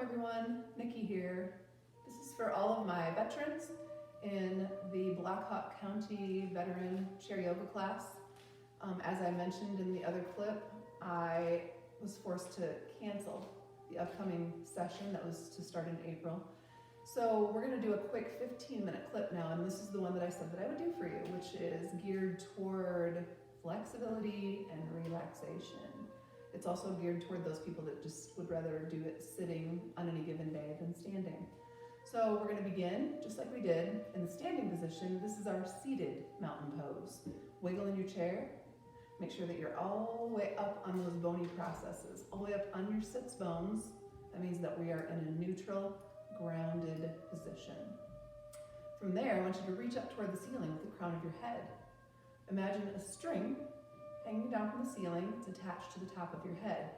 everyone, Nikki here. This is for all of my veterans in the Blackhawk County Veteran Chair Yoga class. As I mentioned in the other clip, I was forced to cancel the upcoming session that was to start in April. So we're going to do a quick 15-minute clip now, and this is the one that I said that I would do for you, which is geared toward flexibility and relaxation. It's also geared toward those people that just would rather do it sitting on any given day than standing. So we're going to begin, just like we did, in the standing position. This is our seated mountain pose. Wiggle in your chair. Make sure that you're all the way up on those bony processes, all the way up on your sits bones. That means that we are in a neutral, grounded position. From there, I want you to reach up toward the ceiling with the crown of your head. Imagine a string hanging down from the ceiling. It's attached to the top of your head,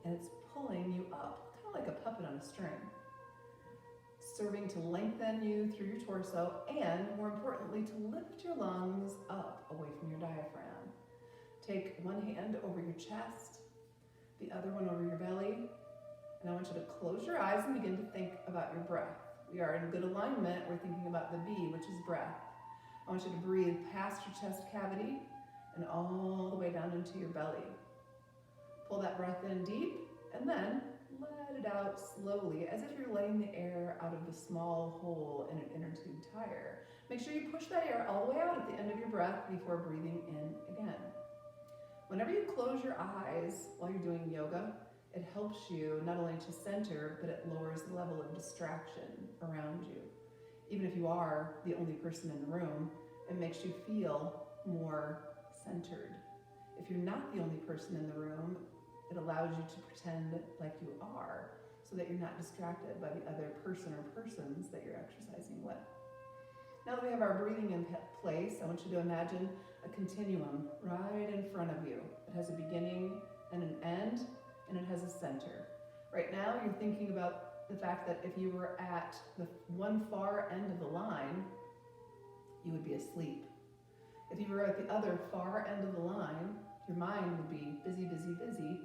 and it's pulling you up, kind of like a puppet on a string, serving to lengthen you through your torso, and more importantly, to lift your lungs up away from your diaphragm. Take one hand over your chest, the other one over your belly, and I want you to close your eyes and begin to think about your breath. We are in good alignment. We're thinking about the B, which is breath. I want you to breathe past your chest cavity and all the way down into your belly. Pull that breath in deep, and then let it out slowly, as if you're letting the air out of the small hole in an inner tube tire. Make sure you push that air all the way out at the end of your breath before breathing in again. Whenever you close your eyes while you're doing yoga, it helps you not only to center, but it lowers the level of distraction around you. Even if you are the only person in the room, it makes you feel more centered. If you're not the only person in the room, it allows you to pretend like you are, so that you're not distracted by the other person or persons that you're exercising with. Now that we have our breathing in place, I want you to imagine a continuum right in front of you. It has a beginning and an end, and it has a center. Right now, you're thinking about the fact that if you were at the one far end of the line, you would be asleep. If you were at the other far end of the line, your mind would be busy,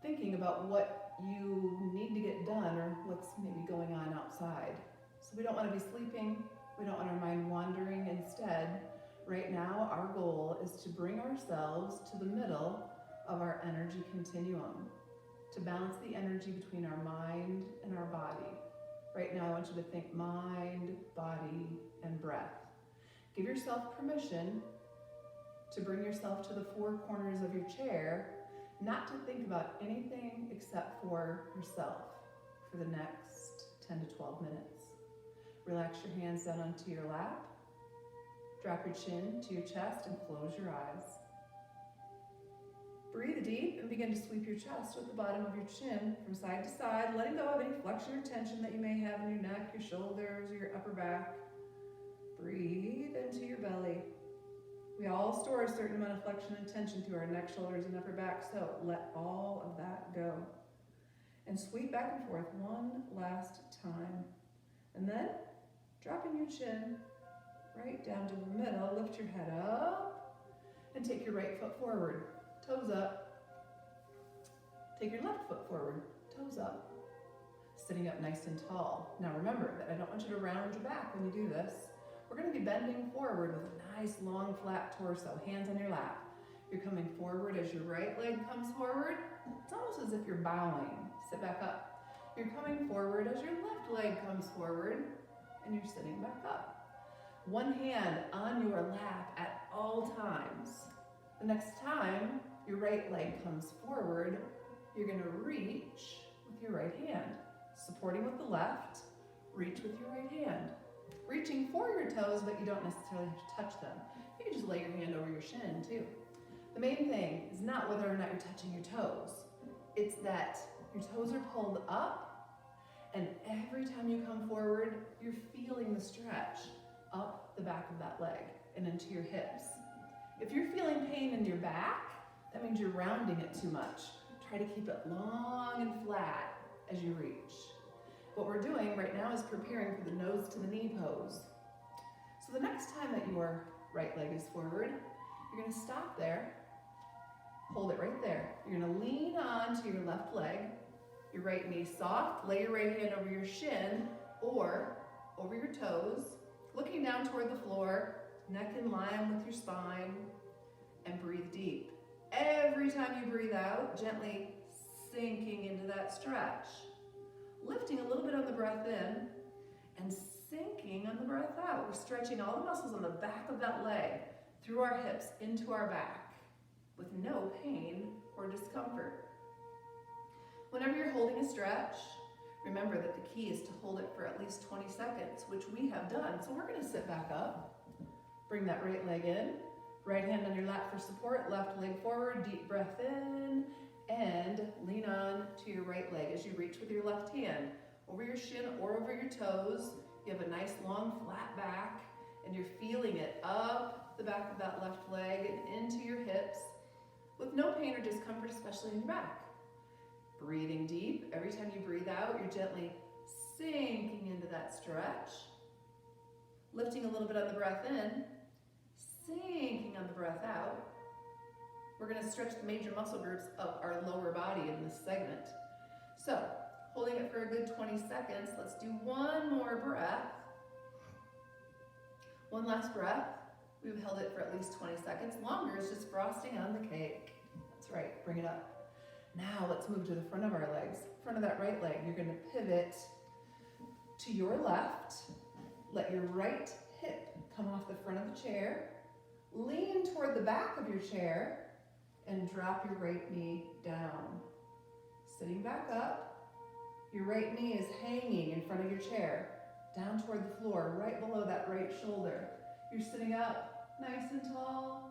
thinking about what you need to get done or what's maybe going on outside. So we don't want to be sleeping. We don't want our mind wandering. Instead, right now, our goal is to bring ourselves to the middle of our energy continuum, to balance the energy between our mind and our body. Right now, I want you to think mind, body, and breath. Give yourself permission to bring yourself to the four corners of your chair, not to think about anything except for yourself for the next 10 to 12 minutes. Relax your hands down onto your lap, drop your chin to your chest, and close your eyes. Breathe deep and begin to sweep your chest with the bottom of your chin from side to side, letting go of any flexion or tension that you may have in your neck, your shoulders, or your upper back. Breathe into your belly. We all store a certain amount of flexion and tension through our neck, shoulders, and upper back, so let all of that go. And sweep back and forth one last time. And then, dropping your chin right down to the middle, lift your head up, and take your right foot forward, toes up. Take your left foot forward, toes up. Sitting up nice and tall. Now remember that I don't want you to round your back when you do this. We're going to be bending forward with a nice, long, flat torso, hands on your lap. You're coming forward as your right leg comes forward. It's almost as if you're bowing. Sit back up. You're coming forward as your left leg comes forward, and you're sitting back up. One hand on your lap at all times. The next time your right leg comes forward, you're going to reach with your right hand. Supporting with the left, reach with your right hand. Reaching for your toes, but you don't necessarily have to touch them. You can just lay your hand over your shin too. The main thing is not whether or not you're touching your toes. It's that your toes are pulled up, and every time you come forward, you're feeling the stretch up the back of that leg and into your hips. If you're feeling pain in your back, that means you're rounding it too much. Try to keep it long and flat as you reach. What we're doing right now is preparing for the nose to the knee pose. So the next time that your right leg is forward, you're going to stop there, hold it right there. You're going to lean on to your left leg. Your right knee soft, lay your right hand over your shin or over your toes, looking down toward the floor, neck in line with your spine, and breathe deep. Every time you breathe out, gently sinking into that stretch. Lifting a little bit on the breath in and sinking on the breath out. We're stretching all the muscles on the back of that leg, through our hips, into our back, with no pain or discomfort. Whenever you're holding a stretch, remember that the key is to hold it for at least 20 seconds, which we have done. So we're going to sit back up, bring that right leg in, right hand on your lap for support, left leg forward, deep breath in, and lean on to your right leg as you reach with your left hand over your shin or over your toes. You have a nice long flat back, and you're feeling it up the back of that left leg and into your hips with no pain or discomfort, especially in your back. Breathing deep. Every time you breathe out, you're gently sinking into that stretch. Lifting a little bit on the breath in, sinking on the breath out. We're going to stretch the major muscle groups of our lower body in this segment. So, holding it for a good 20 seconds, let's do one more breath. One last breath. We've held it for at least 20 seconds. Longer is just frosting on the cake. That's right, bring it up. Now let's move to the front of our legs. Front of that right leg, you're going to pivot to your left. Let your right hip come off the front of the chair. Lean toward the back of your chair and drop your right knee down. Sitting back up, your right knee is hanging in front of your chair, down toward the floor, right below that right shoulder. You're sitting up nice and tall.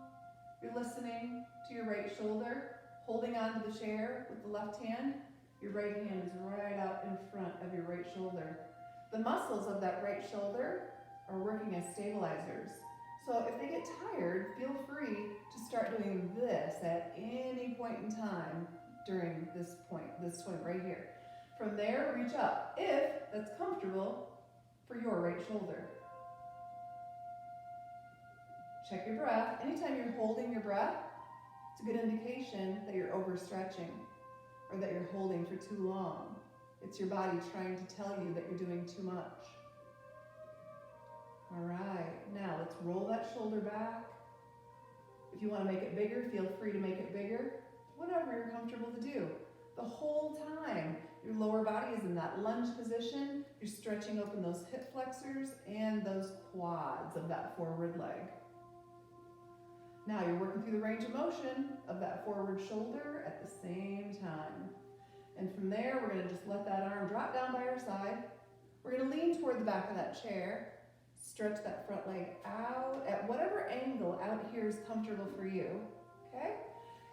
You're listening to your right shoulder, holding onto the chair with the left hand. Your right hand is right out in front of your right shoulder. The muscles of that right shoulder are working as stabilizers. So if they get tired, feel free to start doing this at any point in time during this point right here. From there, reach up, if that's comfortable for your right shoulder. Check your breath. Anytime you're holding your breath, it's a good indication that you're overstretching or that you're holding for too long. It's your body trying to tell you that you're doing too much. All right, now let's roll that shoulder back. If you want to make it bigger, feel free to make it bigger. Whatever you're comfortable to do. The whole time, your lower body is in that lunge position. You're stretching open those hip flexors and those quads of that forward leg. Now you're working through the range of motion of that forward shoulder at the same time. And from there, we're going to just let that arm drop down by our side. We're going to lean toward the back of that chair. Stretch that front leg out at whatever angle out here is comfortable for you, okay?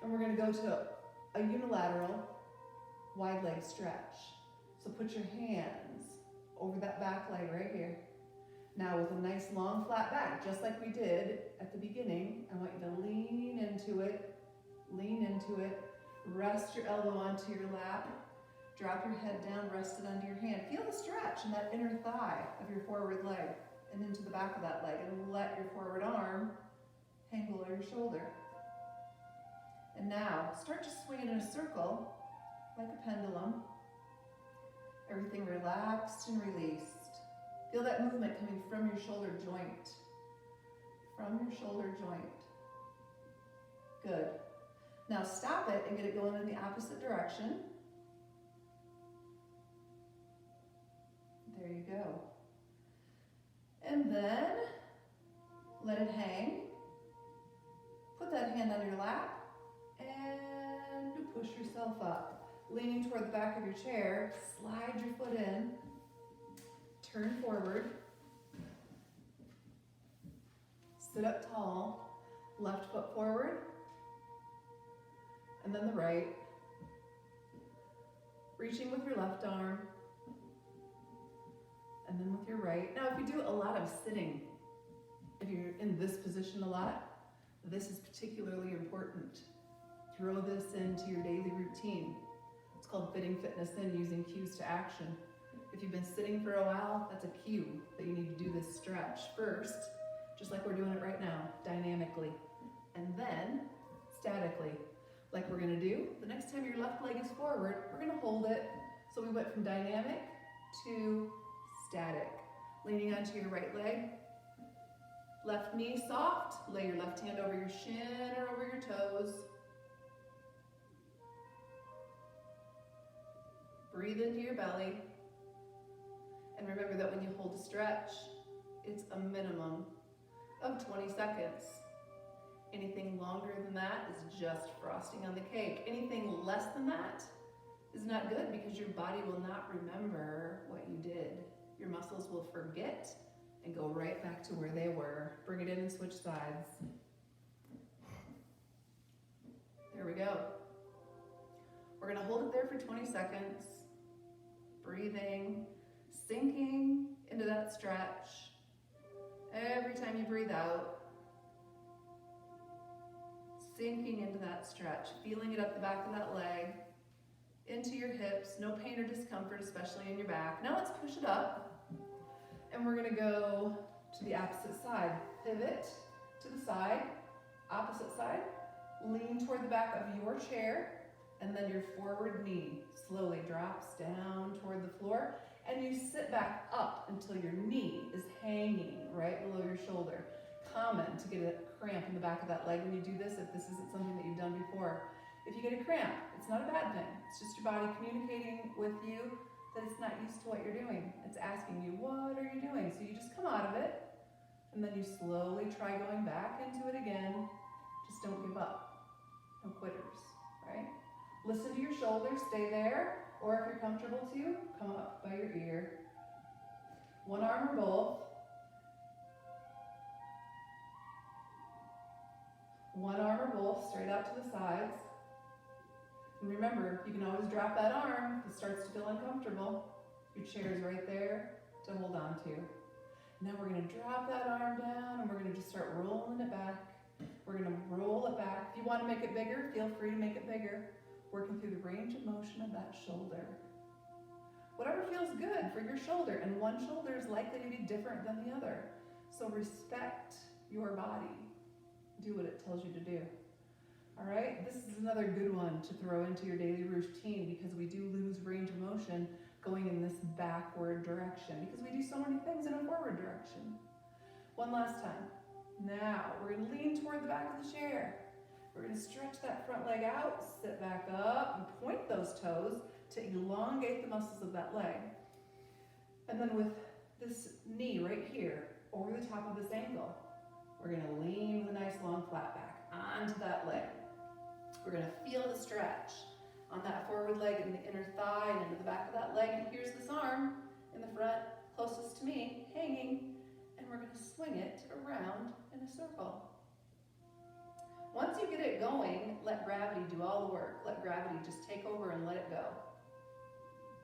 And we're going to go to a unilateral wide leg stretch. So put your hands over that back leg right here. Now with a nice long flat back, just like we did at the beginning, I want you to lean into it, rest your elbow onto your lap, drop your head down, rest it onto your hand. Feel the stretch in that inner thigh of your forward leg and into the back of that leg, and let your forward arm hang below your shoulder. And now start to swing it in a circle like a pendulum. Everything relaxed and released. Feel that movement coming from your shoulder joint. From your shoulder joint. Good. Now stop it and get it going in the opposite direction. There you go. And then let it hang. Put that hand on your lap and push yourself up. Leaning toward the back of your chair, slide your foot in, turn forward, sit up tall, left foot forward, and then the right. Reaching with your left arm, and then with your right. Now, if you do a lot of sitting, if you're in this position a lot, this is particularly important. Throw this into your daily routine. It's called fitting fitness in, using cues to action. If you've been sitting for a while, that's a cue that you need to do this stretch first, just like we're doing it right now, dynamically, and then statically, like we're gonna do. The next time your left leg is forward, we're gonna hold it So we went from dynamic to static. Leaning onto your right leg. Left knee soft. Lay your left hand over your shin or over your toes. Breathe into your belly. And remember that when you hold a stretch, it's a minimum of 20 seconds. Anything longer than that is just frosting on the cake. Anything less than that is not good because your body will not remember what you did. Your muscles will forget and go right back to where they were. Bring it in and switch sides. There we go. We're gonna hold it there for 20 seconds. Breathing, sinking into that stretch. Every time you breathe out, sinking into that stretch, feeling it up the back of that leg, into your hips, no pain or discomfort, especially in your back. Now let's push it up, and we're gonna go to the opposite side. Pivot to the side, opposite side, lean toward the back of your chair, and then your forward knee slowly drops down toward the floor, and you sit back up until your knee is hanging right below your shoulder. Common to get a cramp in the back of that leg when you do this, if this isn't something that you've done before. If you get a cramp, it's not a bad thing. It's just your body communicating with you that it's not used to what you're doing. It's asking you, what are you doing? So you just come out of it, and then you slowly try going back into it again. Just don't give up. No quitters, right? Listen to your shoulders, stay there, or if you're comfortable to, come up by your ear. One arm or both. One arm or both, straight out to the sides. And remember, you can always drop that arm if it starts to feel uncomfortable. Your chair is right there to hold on to. Now we're gonna drop that arm down and we're gonna just start rolling it back. We're gonna roll it back. If you wanna make it bigger, feel free to make it bigger. Working through the range of motion of that shoulder. Whatever feels good for your shoulder, and one shoulder is likely to be different than the other. So respect your body. Do what it tells you to do. All right, this is another good one to throw into your daily routine because we do lose range of motion going in this backward direction because we do so many things in a forward direction. One last time. Now, we're gonna lean toward the back of the chair. We're gonna stretch that front leg out, sit back up, and point those toes to elongate the muscles of that leg. And then with this knee right here, over the top of this ankle, we're gonna lean with a nice long flat back onto that leg. We're gonna feel the stretch on that forward leg and the inner thigh and into the back of that leg. And here's this arm in the front, closest to me, hanging, and we're gonna swing it around in a circle. Once you get it going, let gravity do all the work. Let gravity just take over and let it go.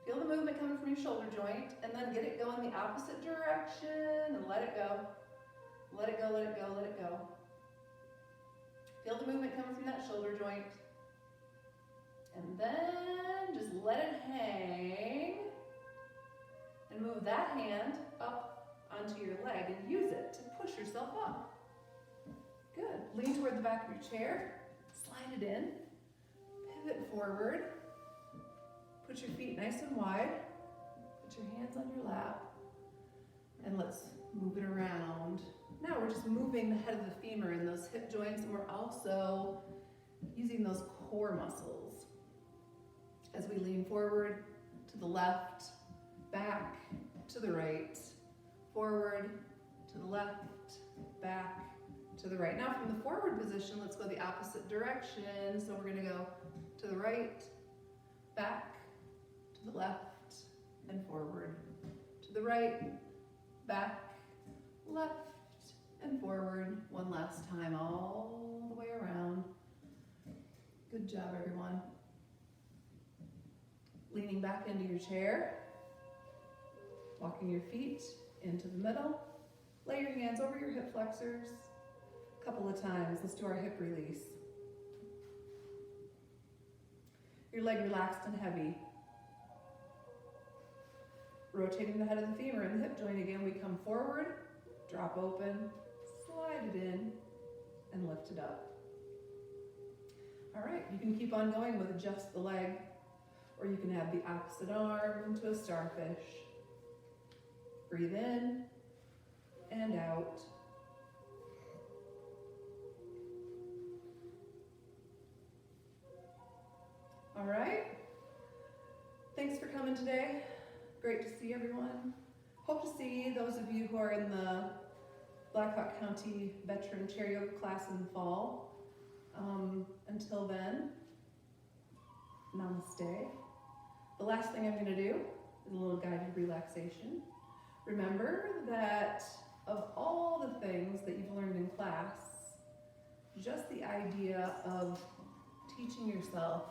Feel the movement coming from your shoulder joint, and then get it going the opposite direction and let it go. Let it go, let it go, let it go. Feel the movement coming from that shoulder joint. And then just let it hang. And move that hand up onto your leg and use it to push yourself up. Good. Lean toward the back of your chair. Slide it in. Pivot forward. Put your feet nice and wide. Put your hands on your lap. And let's move it around. Now we're just moving the head of the femur and those hip joints, and we're also using those core muscles. As we lean forward, to the left, back, to the right, forward, to the left, back, to the right. Now from the forward position, let's go the opposite direction. So we're gonna go to the right, back, to the left, and forward. To the right, back, left, and forward. One last time, all the way around. Good job, everyone. Leaning back into your chair, walking your feet into the middle. Lay your hands over your hip flexors. A couple of times. Let's do our hip release. Your leg relaxed and heavy. Rotating the head of the femur and the hip joint again, we come forward, drop open, slide it in, and lift it up. All right, you can keep on going with just the leg. Or you can have the opposite arm into a starfish. Breathe in and out. All right. Thanks for coming today. Great to see everyone. Hope to see those of you who are in the Black Hawk County Veteran Chair Yoga class in the fall. Until then, namaste. The last thing I'm going to do is a little guided relaxation. Remember that of all the things that you've learned in class, just the idea of teaching yourself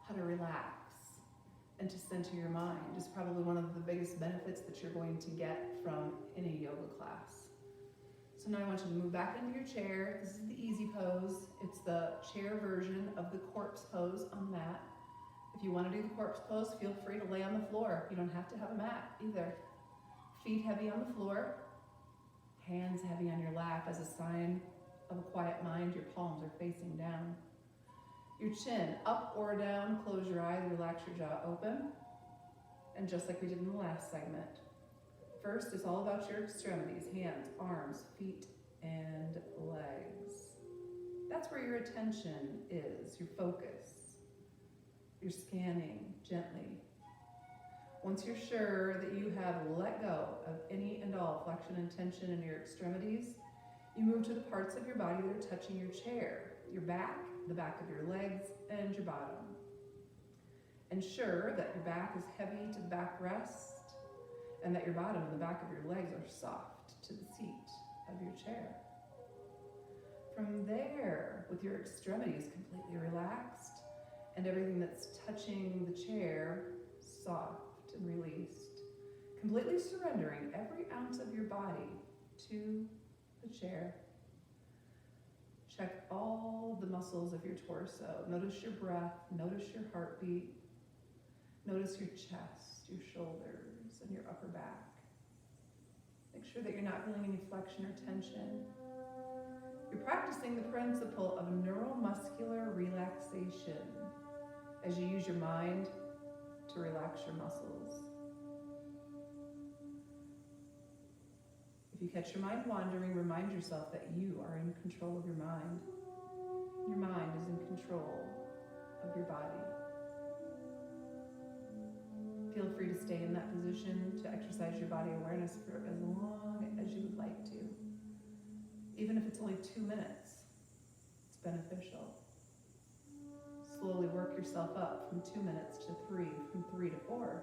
how to relax and to center your mind is probably one of the biggest benefits that you're going to get from any yoga class. So now I want you to move back into your chair. This is the easy pose. It's the chair version of the corpse pose on the mat. If you want to do the corpse pose, feel free to lay on the floor. You don't have to have a mat either. Feet heavy on the floor, hands heavy on your lap as a sign of a quiet mind. Your palms are facing down. Your chin up or down, close your eyes, relax your jaw open. And just like we did in the last segment, first it's all about your extremities, hands, arms, feet, and legs. That's where your attention is, your focus. You're scanning gently. Once you're sure that you have let go of any and all flexion and tension in your extremities, you move to the parts of your body that are touching your chair, your back, the back of your legs, and your bottom. Ensure that your back is heavy to the backrest and that your bottom and the back of your legs are soft to the seat of your chair. From there, with your extremities completely relaxed and everything that's touching the chair soft and released, completely surrendering every ounce of your body to the chair. Check all of the muscles of your torso. Notice your breath, notice your heartbeat, notice your chest, your shoulders, and your upper back. Make sure that you're not feeling any flexion or tension. You're practicing the principle of neuromuscular relaxation as you use your mind to relax your muscles. If you catch your mind wandering, remind yourself that you are in control of your mind. Your mind is in control of your body. Feel free to stay in that position to exercise your body awareness for as long as you would like to. Even if it's only 2 minutes, it's beneficial. Slowly work yourself up from 2 minutes to 3, from 3 to 4.